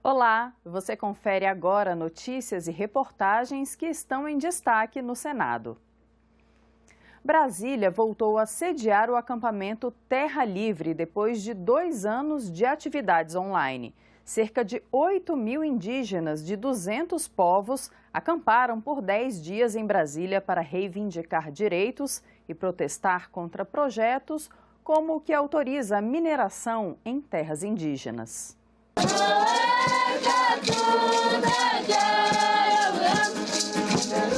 Olá, você confere agora notícias e reportagens que estão em destaque no Senado. Brasília voltou a sediar o acampamento Terra Livre depois de 2 anos de atividades online. Cerca de 8.000 indígenas de 200 povos acamparam por 10 dias em Brasília para reivindicar direitos e protestar contra projetos como o que autoriza a mineração em terras indígenas.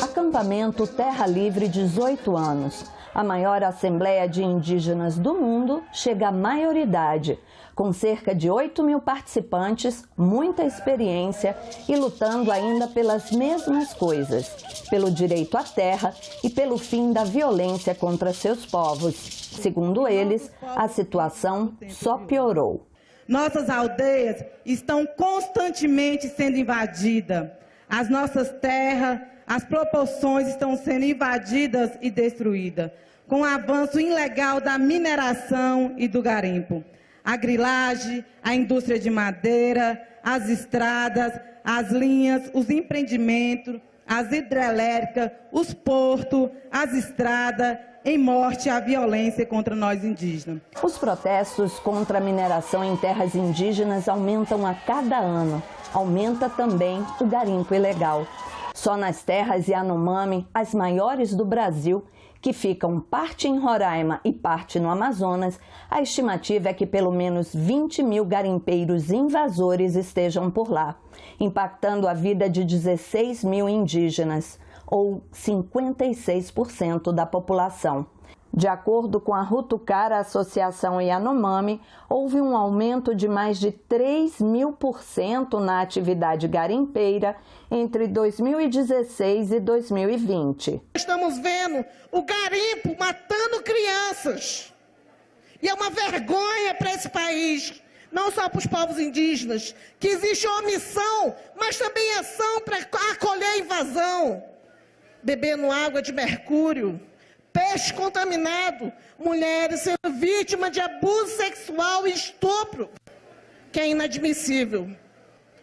Acampamento Terra Livre 18 anos. A maior assembleia de indígenas do mundo chega à maioridade, com cerca de 8.000 participantes, muita experiência e lutando ainda pelas mesmas coisas, pelo direito à terra e pelo fim da violência contra seus povos. Segundo eles, a situação só piorou. Nossas aldeias estão constantemente sendo invadidas. As nossas terras, as proporções estão sendo invadidas e destruídas, com o avanço ilegal da mineração e do garimpo. A grilagem, a indústria de madeira, as estradas, as linhas, os empreendimentos, as hidrelétricas, os portos, as estradas, em morte à violência contra nós indígenas. Os protestos contra a mineração em terras indígenas aumentam a cada ano. Aumenta também o garimpo ilegal. Só nas terras Yanomami, as maiores do Brasil, que ficam parte em Roraima e parte no Amazonas, a estimativa é que pelo menos 20.000 garimpeiros invasores estejam por lá, impactando a vida de 16.000 indígenas, ou 56% da população. De acordo com a Rutucara Associação Yanomami, houve um aumento de mais de 3.000% na atividade garimpeira entre 2016 e 2020. Estamos vendo o garimpo matando crianças. E é uma vergonha para esse país, não só para os povos indígenas, que existe omissão, mas também ação para acolher a invasão. Bebendo água de mercúrio, peixe contaminado, mulheres sendo vítimas de abuso sexual e estupro, que é inadmissível.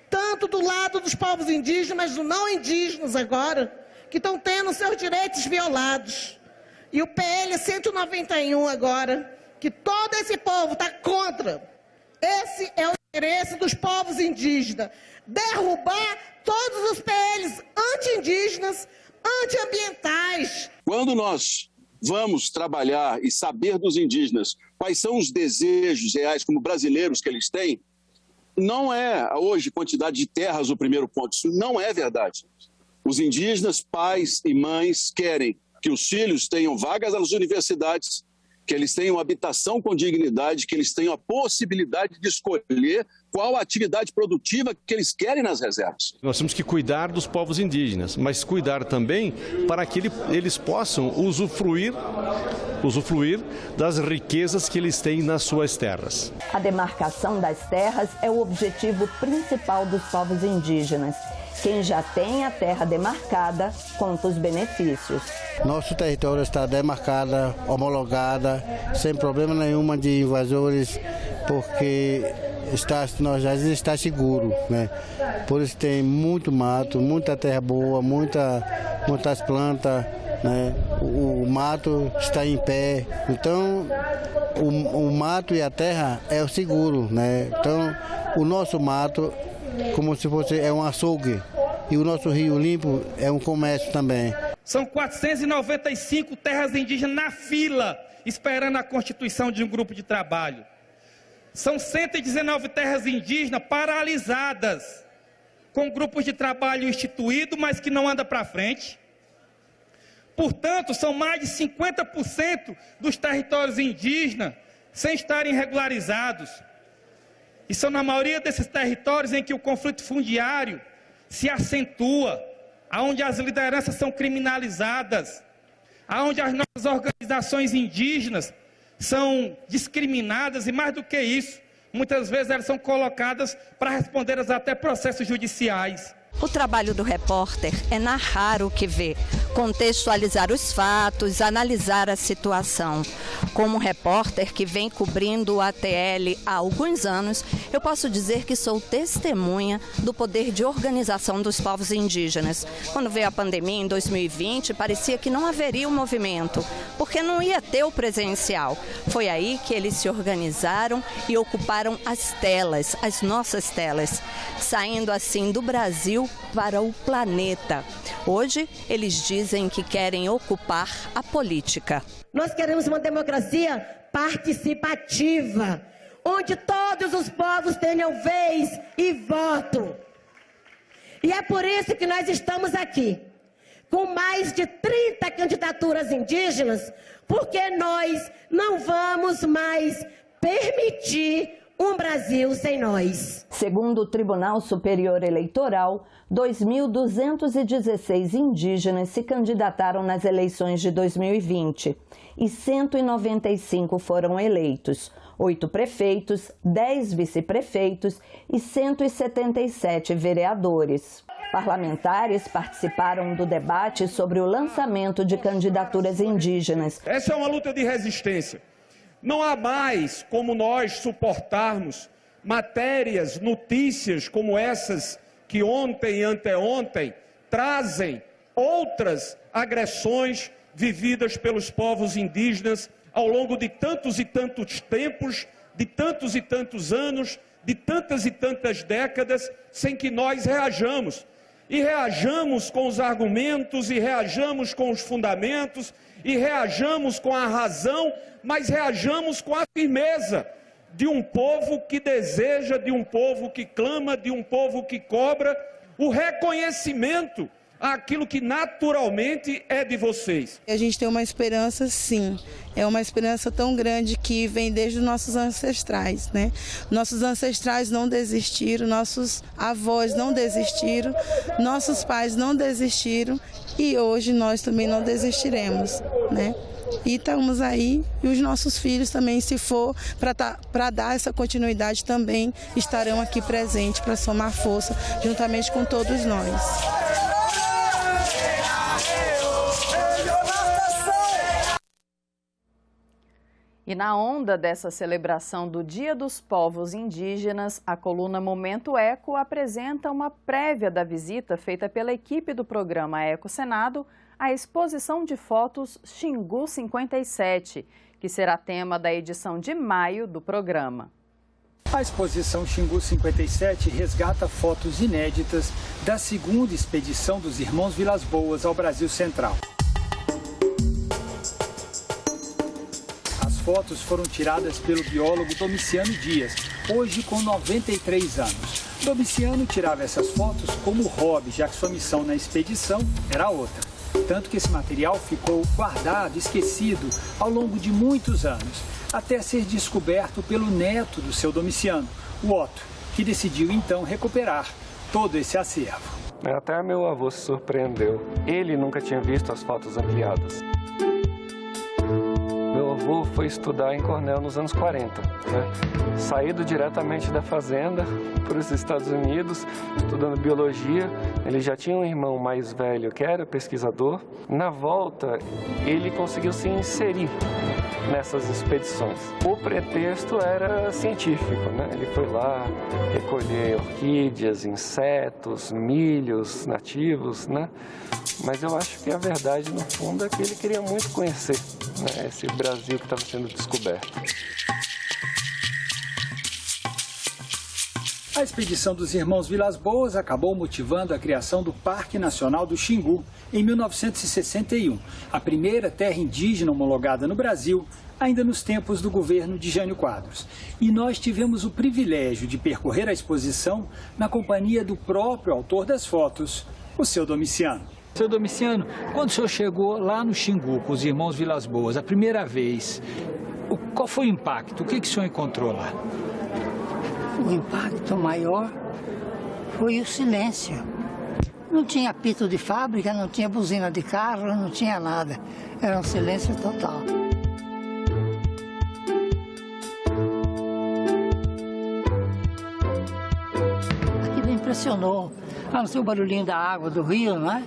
Tanto do lado dos povos indígenas, mas dos não indígenas agora, que estão tendo seus direitos violados. E o PL 191 agora, que todo esse povo está contra. Esse é o interesse dos povos indígenas. Derrubar todos os PLs anti-indígenas, antiambientais. Quando nós vamos trabalhar e saber dos indígenas quais são os desejos reais como brasileiros que eles têm, não é hoje quantidade de terras o primeiro ponto, isso não é verdade. Os indígenas, pais e mães, querem que os filhos tenham vagas nas universidades, que eles tenham habitação com dignidade, que eles tenham a possibilidade de escolher qual a atividade produtiva que eles querem nas reservas. Nós temos que cuidar dos povos indígenas, mas cuidar também para que eles possam usufruir das riquezas que eles têm nas suas terras. A demarcação das terras é o objetivo principal dos povos indígenas. Quem já tem a terra demarcada conta os benefícios. Nosso território está demarcado, homologado, sem problema nenhum de invasores, porque nós já está seguro, né? Por isso tem muito mato, muita terra boa, muitas plantas, né? O mato está em pé, então o mato e a terra é o seguro, né? Então o nosso mato, como se fosse um açougue, e o nosso rio limpo é um comércio também. São 495 terras indígenas na fila, esperando a constituição de um grupo de trabalho. São 119 terras indígenas paralisadas, com grupos de trabalho instituídos, mas que não andam para frente. Portanto, são mais de 50% dos territórios indígenas sem estarem regularizados. E são na maioria desses territórios em que o conflito fundiário se acentua, onde as lideranças são criminalizadas, onde as nossas organizações indígenas são discriminadas e, mais do que isso, muitas vezes elas são colocadas para responder até processos judiciais. O trabalho do repórter é narrar o que vê, contextualizar os fatos, analisar a situação. Como repórter que vem cobrindo o ATL há alguns anos, eu posso dizer que sou testemunha do poder de organização dos povos indígenas. Quando veio a pandemia em 2020, parecia que não haveria um movimento, porque não ia ter o presencial. Foi aí que eles se organizaram e ocuparam as telas, as nossas telas, saindo assim do Brasil para o planeta. Hoje, eles dizem que querem ocupar a política. Nós queremos uma democracia participativa, onde todos os povos tenham vez e voto. E é por isso que nós estamos aqui, com mais de 30 candidaturas indígenas, porque nós não vamos mais permitir um Brasil sem nós. Segundo o Tribunal Superior Eleitoral, 2.216 indígenas se candidataram nas eleições de 2020 e 195 foram eleitos, 8 prefeitos, 10 vice-prefeitos e 177 vereadores. Parlamentares participaram do debate sobre o lançamento de candidaturas indígenas. Essa é uma luta de resistência. Não há mais como nós suportarmos matérias, notícias como essas que ontem e anteontem trazem outras agressões vividas pelos povos indígenas ao longo de tantos e tantos tempos, de tantos e tantos anos, de tantas e tantas décadas, sem que nós reajamos. E reajamos com os argumentos, e reajamos com os fundamentos, e reajamos com a razão, mas reajamos com a firmeza de um povo que deseja, de um povo que clama, de um povo que cobra o reconhecimento àquilo que naturalmente é de vocês. A gente tem uma esperança, sim, é uma esperança tão grande que vem desde os nossos ancestrais, né? Nossos ancestrais não desistiram, nossos avós não desistiram, nossos pais não desistiram e hoje nós também não desistiremos, né? E estamos aí, e os nossos filhos também, se for para dar essa continuidade, também estarão aqui presentes para somar força, juntamente com todos nós. E na onda dessa celebração do Dia dos Povos Indígenas, a coluna Momento Eco apresenta uma prévia da visita feita pela equipe do programa Eco Senado à exposição de fotos Xingu 57, que será tema da edição de maio do programa. A exposição Xingu 57 resgata fotos inéditas da segunda expedição dos Irmãos Vilas Boas ao Brasil Central. As fotos foram tiradas pelo biólogo Domiciano Dias, hoje com 93 anos. Domiciano tirava essas fotos como hobby, já que sua missão na expedição era outra. Tanto que esse material ficou guardado, esquecido, ao longo de muitos anos, até ser descoberto pelo neto do seu Domiciano, o Otto, que decidiu então recuperar todo esse acervo. Até meu avô se surpreendeu. Ele nunca tinha visto as fotos ampliadas. Meu avô foi estudar em Cornell nos anos 40, né? Saído diretamente da fazenda para os Estados Unidos, estudando biologia. Ele já tinha um irmão mais velho que era pesquisador. Na volta, ele conseguiu se inserir nessas expedições. O pretexto era científico, né? Ele foi lá recolher orquídeas, insetos, milhos nativos, né? Mas eu acho que a verdade, no fundo, é que ele queria muito conhecer, né, esse Brasil que estava sendo descoberto. A expedição dos Irmãos Vilas Boas acabou motivando a criação do Parque Nacional do Xingu em 1961, a primeira terra indígena homologada no Brasil, ainda nos tempos do governo de Jânio Quadros. E nós tivemos o privilégio de percorrer a exposição na companhia do próprio autor das fotos, o seu Domiciano. Seu Domiciano, quando o senhor chegou lá no Xingu com os Irmãos Vilas Boas, a primeira vez, qual foi o impacto? O que o senhor encontrou lá? O impacto maior foi o silêncio. Não tinha apito de fábrica, não tinha buzina de carro, não tinha nada. Era um silêncio total. Aquilo impressionou. Não sei o barulhinho da água do rio, não é?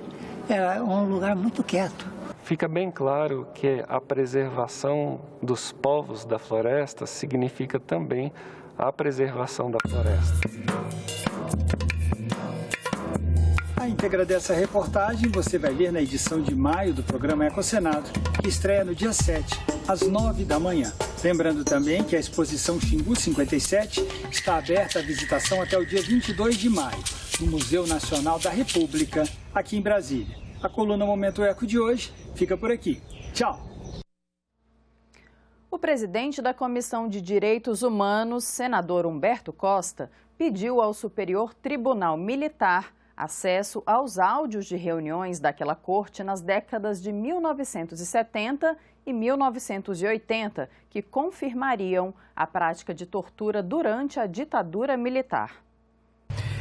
era um lugar muito quieto. Fica bem claro que a preservação dos povos da floresta significa também a preservação da floresta. A íntegra dessa reportagem você vai ver na edição de maio do programa Ecocenado, que estreia no dia 7, às 9 da manhã. Lembrando também que a exposição Xingu 57 está aberta à visitação até o dia 22 de maio, no Museu Nacional da República, aqui em Brasília. A coluna Momento Eco de hoje fica por aqui. Tchau! O presidente da Comissão de Direitos Humanos, senador Humberto Costa, pediu ao Superior Tribunal Militar acesso aos áudios de reuniões daquela corte nas décadas de 1970 e 1980, que confirmariam a prática de tortura durante a ditadura militar.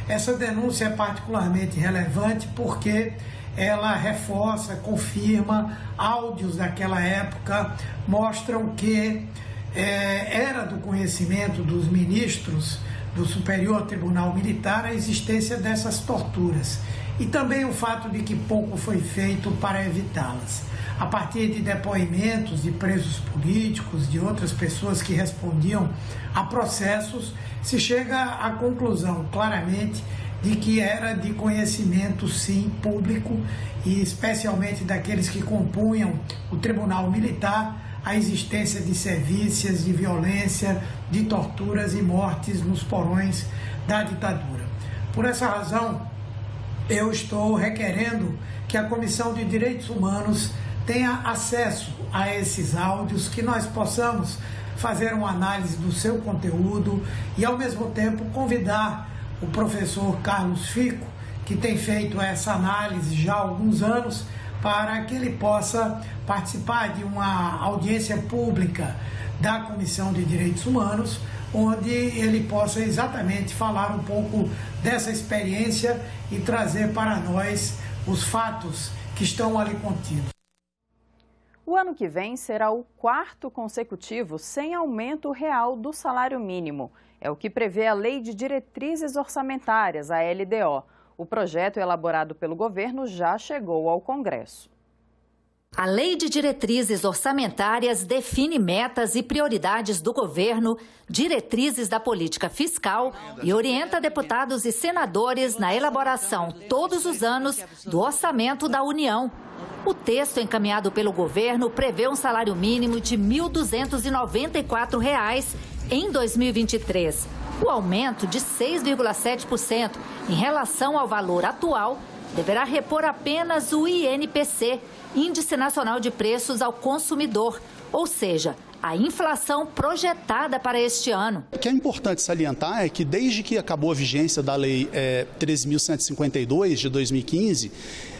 Essa denúncia é particularmente relevante porque ela reforça, confirma áudios daquela época, mostram que era do conhecimento dos ministros do Superior Tribunal Militar a existência dessas torturas e também o fato de que pouco foi feito para evitá-las. A partir de depoimentos de presos políticos, de outras pessoas que respondiam a processos, se chega à conclusão claramente de que era de conhecimento, sim, público e especialmente daqueles que compunham o Tribunal Militar, a existência de sevícias, de violência, de torturas e mortes nos porões da ditadura. Por essa razão, eu estou requerendo que a Comissão de Direitos Humanos tenha acesso a esses áudios, que nós possamos fazer uma análise do seu conteúdo e, ao mesmo tempo, convidar o professor Carlos Fico, que tem feito essa análise já há alguns anos, para que ele possa participar de uma audiência pública da Comissão de Direitos Humanos, onde ele possa exatamente falar um pouco dessa experiência e trazer para nós os fatos que estão ali contidos. O ano que vem será o 4º consecutivo sem aumento real do salário mínimo. É o que prevê a Lei de Diretrizes Orçamentárias, a LDO. O projeto elaborado pelo governo já chegou ao Congresso. A Lei de Diretrizes Orçamentárias define metas e prioridades do governo, diretrizes da política fiscal e orienta deputados e senadores na elaboração, todos os anos, do orçamento da União. O texto encaminhado pelo governo prevê um salário mínimo de R$ 1.294 em 2023. O aumento de 6,7% em relação ao valor atual deverá repor apenas o INPC, Índice Nacional de Preços ao Consumidor, ou seja, a inflação projetada para este ano. O que é importante salientar é que desde que acabou a vigência da Lei 13.152 de 2015,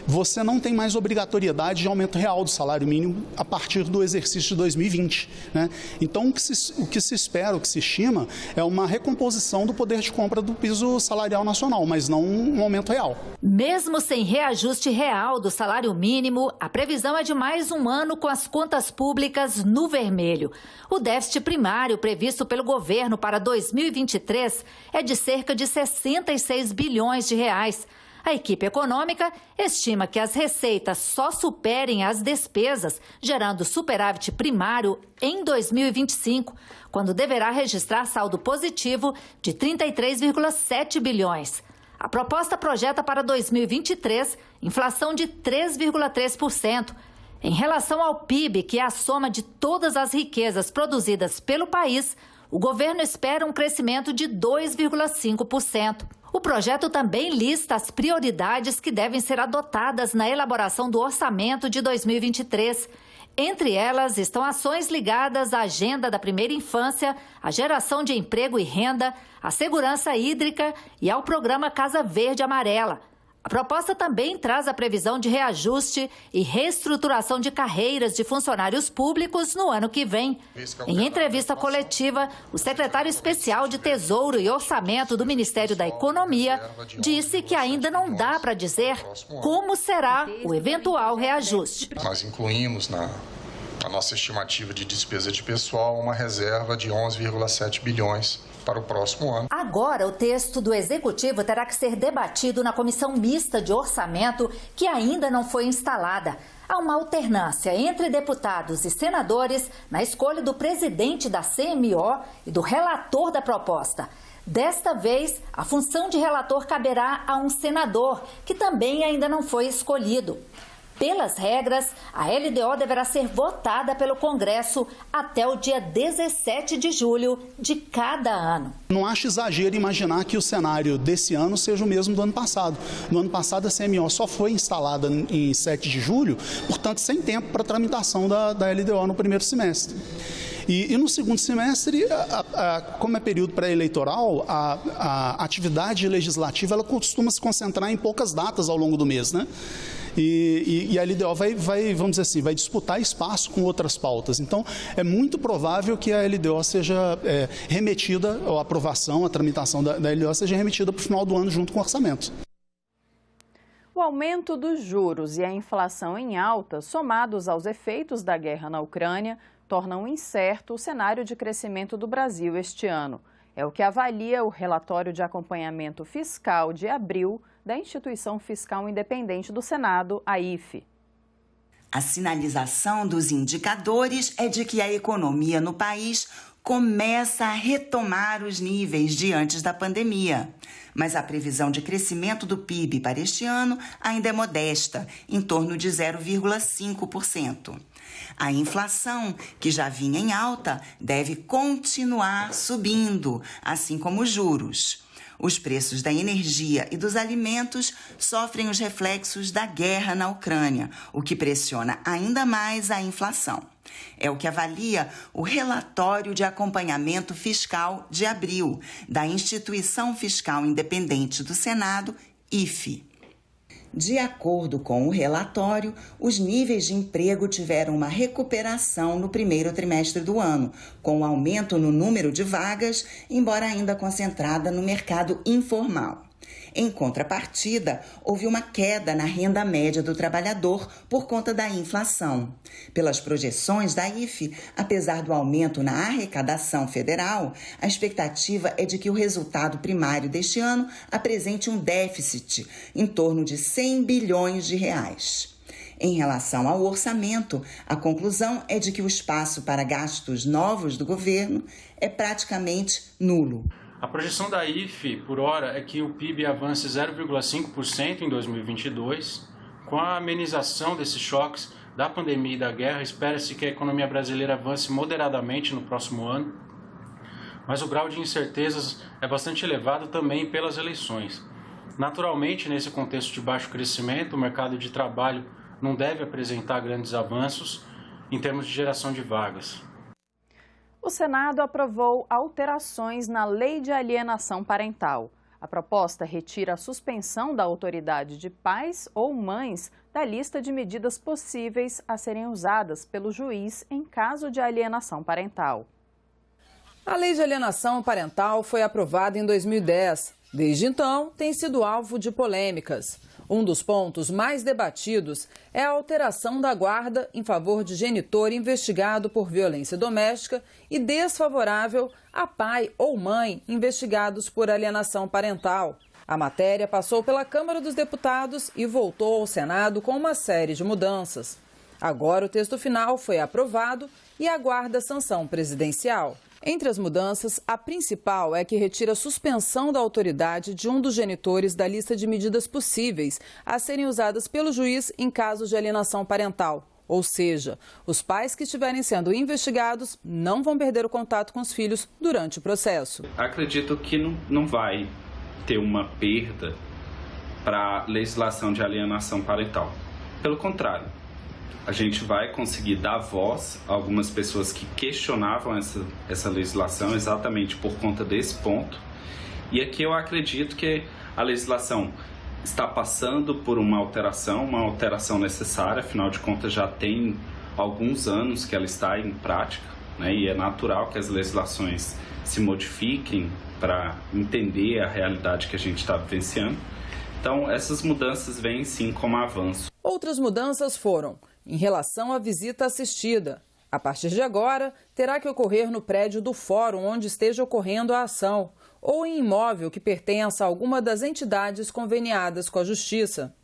você não tem mais obrigatoriedade de aumento real do salário mínimo a partir do exercício de 2020. Né? Então, o que se espera, o que se estima, é uma recomposição do poder de compra do piso salarial nacional, mas não um aumento real. Mesmo sem reajuste real do salário mínimo, a previsão é de mais um ano com as contas públicas no vermelho. O déficit primário previsto pelo governo para 2023 é de cerca de 66 bilhões de reais. A equipe econômica estima que as receitas só superem as despesas, gerando superávit primário em 2025, quando deverá registrar saldo positivo de 33,7 bilhões. A proposta projeta para 2023 inflação de 3,3%. Em relação ao PIB, que é a soma de todas as riquezas produzidas pelo país, o governo espera um crescimento de 2,5%. O projeto também lista as prioridades que devem ser adotadas na elaboração do orçamento de 2023. Entre elas estão ações ligadas à agenda da primeira infância, à geração de emprego e renda, à segurança hídrica e ao programa Casa Verde Amarela. A proposta também traz a previsão de reajuste e reestruturação de carreiras de funcionários públicos no ano que vem. Em entrevista coletiva, o secretário especial de Tesouro e Orçamento do Ministério da Economia disse que ainda não dá para dizer como será o eventual reajuste. Nós incluímos na nossa estimativa de despesa de pessoal uma reserva de 11,7 bilhões para o próximo ano. Agora, o texto do Executivo terá que ser debatido na Comissão Mista de Orçamento, que ainda não foi instalada. Há uma alternância entre deputados e senadores na escolha do presidente da CMO e do relator da proposta. Desta vez, a função de relator caberá a um senador, que também ainda não foi escolhido. Pelas regras, a LDO deverá ser votada pelo Congresso até o dia 17 de julho de cada ano. Não acho exagero imaginar que o cenário desse ano seja o mesmo do ano passado. No ano passado, a CMO só foi instalada em 7 de julho, portanto, sem tempo para tramitação da LDO no primeiro semestre. E no segundo semestre, como é período pré-eleitoral, a atividade legislativa ela costuma se concentrar em poucas datas ao longo do mês, né? E a LDO vamos dizer assim, vai disputar espaço com outras pautas. Então, é muito provável que a LDO seja remetida, ou a aprovação, a tramitação da LDO seja remetida para o final do ano junto com o orçamento. O aumento dos juros e a inflação em alta, somados aos efeitos da guerra na Ucrânia, tornam incerto o cenário de crescimento do Brasil este ano. É o que avalia o relatório de acompanhamento fiscal de abril da Instituição Fiscal Independente do Senado, a IFE. A sinalização dos indicadores é de que a economia no país começa a retomar os níveis de antes da pandemia. Mas a previsão de crescimento do PIB para este ano ainda é modesta, em torno de 0,5%. A inflação, que já vinha em alta, deve continuar subindo, assim como os juros. Os preços da energia e dos alimentos sofrem os reflexos da guerra na Ucrânia, o que pressiona ainda mais a inflação. É o que avalia o relatório de acompanhamento fiscal de abril da Instituição Fiscal Independente do Senado, IFE. De acordo com o relatório, os níveis de emprego tiveram uma recuperação no primeiro trimestre do ano, com um aumento no número de vagas, embora ainda concentrada no mercado informal. Em contrapartida, houve uma queda na renda média do trabalhador por conta da inflação. Pelas projeções da IFE, apesar do aumento na arrecadação federal, a expectativa é de que o resultado primário deste ano apresente um déficit em torno de 100 bilhões de reais. Em relação ao orçamento, a conclusão é de que o espaço para gastos novos do governo é praticamente nulo. A projeção da IFE, por hora, é que o PIB avance 0,5% em 2022. Com a amenização desses choques da pandemia e da guerra, espera-se que a economia brasileira avance moderadamente no próximo ano. Mas o grau de incertezas é bastante elevado também pelas eleições. Naturalmente, nesse contexto de baixo crescimento, o mercado de trabalho não deve apresentar grandes avanços em termos de geração de vagas. O Senado aprovou alterações na Lei de Alienação Parental. A proposta retira a suspensão da autoridade de pais ou mães da lista de medidas possíveis a serem usadas pelo juiz em caso de alienação parental. A Lei de Alienação Parental foi aprovada em 2010. Desde então, tem sido alvo de polêmicas. Um dos pontos mais debatidos é a alteração da guarda em favor de genitor investigado por violência doméstica e desfavorável a pai ou mãe investigados por alienação parental. A matéria passou pela Câmara dos Deputados e voltou ao Senado com uma série de mudanças. Agora o texto final foi aprovado e aguarda a sanção presidencial. Entre as mudanças, a principal é que retira a suspensão da autoridade de um dos genitores da lista de medidas possíveis a serem usadas pelo juiz em casos de alienação parental. Ou seja, os pais que estiverem sendo investigados não vão perder o contato com os filhos durante o processo. Acredito que não vai ter uma perda para a legislação de alienação parental. Pelo contrário. A gente vai conseguir dar voz a algumas pessoas que questionavam essa legislação exatamente por conta desse ponto. E aqui eu acredito que a legislação está passando por uma alteração necessária, afinal de contas já tem alguns anos que ela está em prática, né? E é natural que as legislações se modifiquem para entender a realidade que a gente está vivenciando. Então, essas mudanças vêm sim como avanço. Outras mudanças foram em relação à visita assistida. A partir de agora, terá que ocorrer no prédio do fórum onde esteja ocorrendo a ação ou em imóvel que pertença a alguma das entidades conveniadas com a Justiça.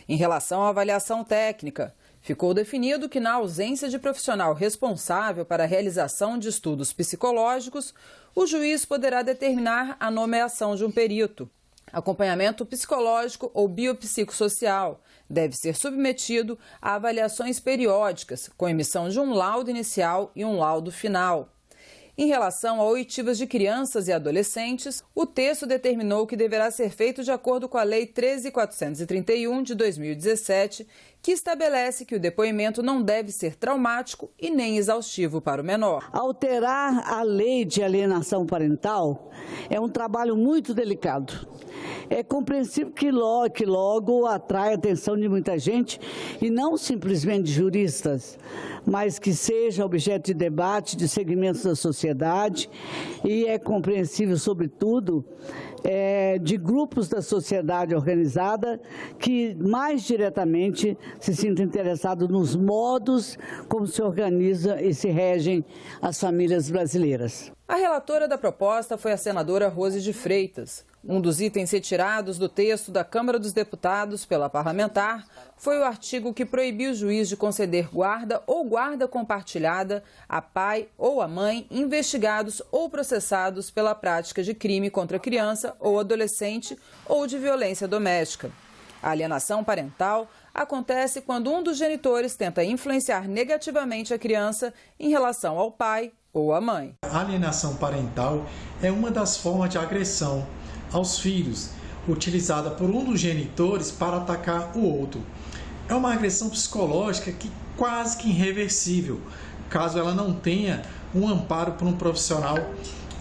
Em relação à avaliação técnica, ficou definido que, na ausência de profissional responsável para a realização de estudos psicológicos, o juiz poderá determinar a nomeação de um perito. Acompanhamento psicológico ou biopsicossocial deve ser submetido a avaliações periódicas, com emissão de um laudo inicial e um laudo final. Em relação a oitivas de crianças e adolescentes, o texto determinou que deverá ser feito de acordo com a Lei 13.431 de 2017, que estabelece que o depoimento não deve ser traumático e nem exaustivo para o menor. Alterar a lei de alienação parental é um trabalho muito delicado. É compreensível que logo atrai a atenção de muita gente, e não simplesmente juristas, mas que seja objeto de debate de segmentos da sociedade, e é compreensível, sobretudo, de grupos da sociedade organizada que mais diretamente se sintam interessados nos modos como se organiza e se regem as famílias brasileiras. A relatora da proposta foi a senadora Rose de Freitas. Um dos itens retirados do texto da Câmara dos Deputados pela parlamentar foi o artigo que proibiu o juiz de conceder guarda ou guarda compartilhada a pai ou a mãe investigados ou processados pela prática de crime contra criança ou adolescente ou de violência doméstica. A alienação parental acontece quando um dos genitores tenta influenciar negativamente a criança em relação ao pai ou à mãe. A alienação parental é uma das formas de agressão aos filhos, utilizada por um dos genitores para atacar o outro. É uma agressão psicológica que quase que irreversível, caso ela não tenha um amparo por um profissional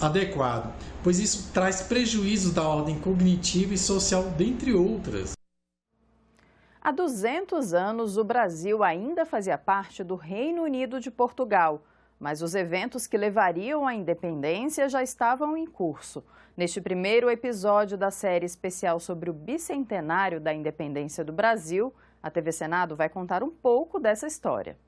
adequado, pois isso traz prejuízos da ordem cognitiva e social, dentre outras. Há 200 anos, o Brasil ainda fazia parte do Reino Unido de Portugal, mas os eventos que levariam à independência já estavam em curso. Neste primeiro episódio da série especial sobre o bicentenário da independência do Brasil, a TV Senado vai contar um pouco dessa história.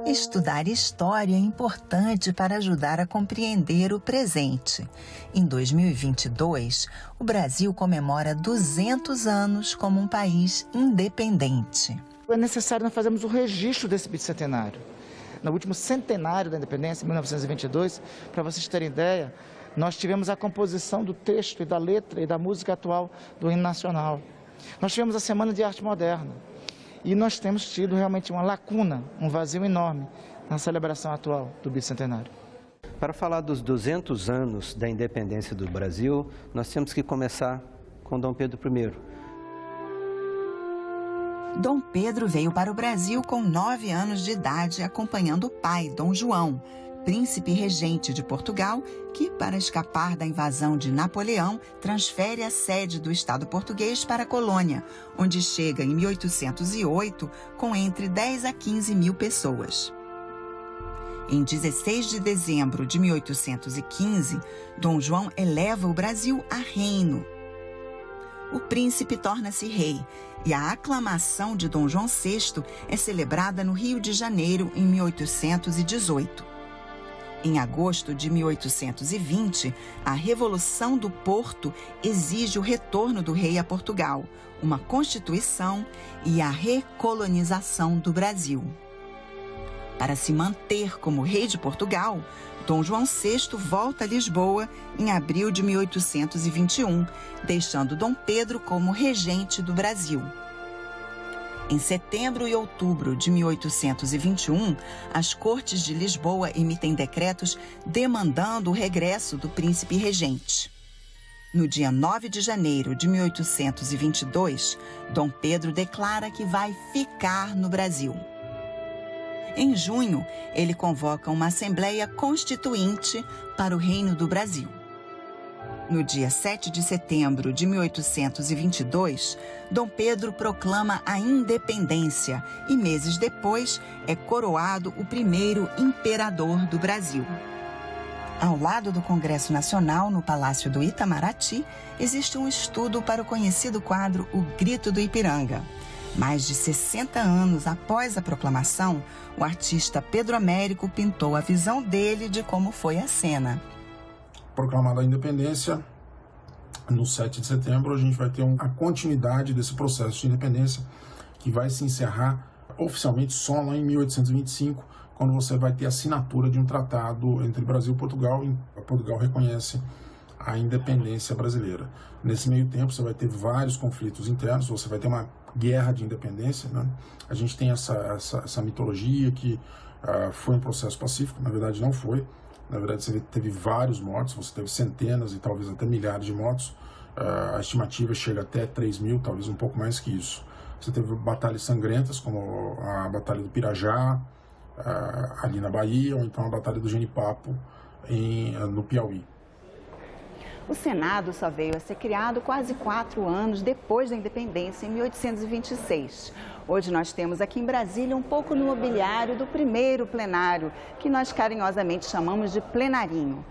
Estudar história é importante para ajudar a compreender o presente. Em 2022, o Brasil comemora 200 anos como um país independente. É necessário nós fazermos o registro desse bicentenário. No último centenário da independência, em 1922, para vocês terem ideia, nós tivemos a composição do texto e da letra e da música atual do hino nacional. Nós tivemos a Semana de Arte Moderna. E nós temos tido realmente uma lacuna, um vazio enorme na celebração atual do bicentenário. Para falar dos 200 anos da independência do Brasil, nós temos que começar com Dom Pedro I. Dom Pedro veio para o Brasil com 9 anos de idade, acompanhando o pai, Dom João, príncipe regente de Portugal, que, para escapar da invasão de Napoleão, transfere a sede do Estado português para a colônia, onde chega em 1808 com entre 10 a 15 mil pessoas. Em 16 de dezembro de 1815, Dom João eleva o Brasil a reino. O príncipe torna-se rei e a aclamação de Dom João VI é celebrada no Rio de Janeiro em 1818. Em agosto de 1820, a Revolução do Porto exige o retorno do rei a Portugal, uma constituição e a recolonização do Brasil. Para se manter como rei de Portugal, Dom João VI volta a Lisboa em abril de 1821, deixando Dom Pedro como regente do Brasil. Em setembro e outubro de 1821, as Cortes de Lisboa emitem decretos demandando o regresso do príncipe regente. No dia 9 de janeiro de 1822, Dom Pedro declara que vai ficar no Brasil. Em junho, ele convoca uma Assembleia Constituinte para o Reino do Brasil. No dia 7 de setembro de 1822, Dom Pedro proclama a independência e, meses depois, é coroado o primeiro imperador do Brasil. Ao lado do Congresso Nacional, no Palácio do Itamaraty, existe um estudo para o conhecido quadro O Grito do Ipiranga. Mais de 60 anos após a proclamação, o artista Pedro Américo pintou a visão dele de como foi a cena. Proclamada a independência, no 7 de setembro, a gente vai ter a continuidade desse processo de independência, que vai se encerrar oficialmente só lá em 1825, quando você vai ter a assinatura de um tratado entre Brasil e Portugal, e Portugal reconhece a independência brasileira. Nesse meio tempo, você vai ter vários conflitos internos, você vai ter uma guerra de independência, né? A gente tem essa mitologia que foi um processo pacífico, na verdade não foi. Na verdade, você teve vários mortos, você teve centenas e talvez até milhares de mortos. A estimativa chega até 3 mil, talvez um pouco mais que isso. Você teve batalhas sangrentas, como a Batalha do Pirajá, ali na Bahia, ou então a Batalha do Genipapo, no Piauí. O Senado só veio a ser criado quase 4 anos depois da independência, em 1826. Hoje nós temos aqui em Brasília um pouco no mobiliário do primeiro plenário, que nós carinhosamente chamamos de plenarinho.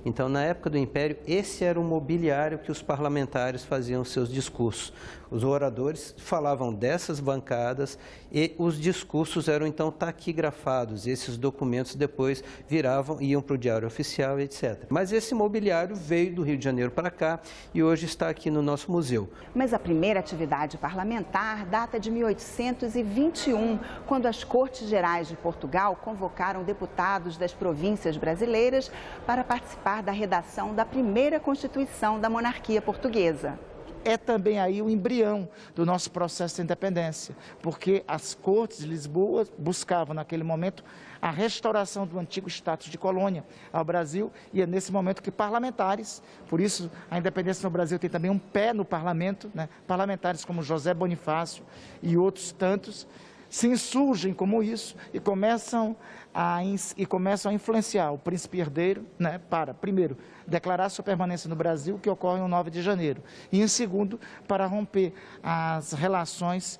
Então, na época do Império, esse era o mobiliário que os parlamentares faziam seus discursos. Os oradores falavam dessas bancadas e os discursos eram então taquigrafados. Esses documentos depois iam para o Diário Oficial, etc. Mas esse mobiliário veio do Rio de Janeiro para cá e hoje está aqui no nosso museu. Mas a primeira atividade parlamentar data de 1821, quando as Cortes Gerais de Portugal convocaram deputados das províncias brasileiras para participar da redação da primeira Constituição da monarquia portuguesa. É também aí o embrião do nosso processo de independência, porque as Cortes de Lisboa buscavam, naquele momento, a restauração do antigo status de colônia ao Brasil, e é nesse momento que parlamentares, por isso a independência no Brasil tem também um pé no parlamento, né? Parlamentares como José Bonifácio e outros tantos, se insurgem como isso e começam a influenciar o príncipe herdeiro, né, para, primeiro, declarar sua permanência no Brasil, que ocorre no 9 de janeiro, e, em segundo, para romper as relações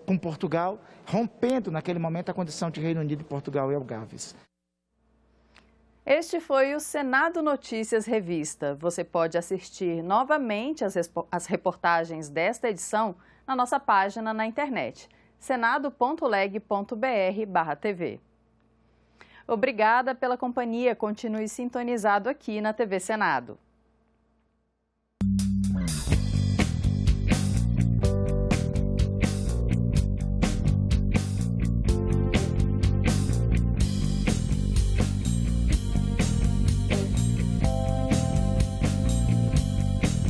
com Portugal, rompendo, naquele momento, a condição de Reino Unido, Portugal e Algarves. Este foi o Senado Notícias Revista. Você pode assistir novamente as reportagens desta edição na nossa página na internet, senado.leg.br/TV. Obrigada pela companhia. Continue sintonizado aqui na TV Senado.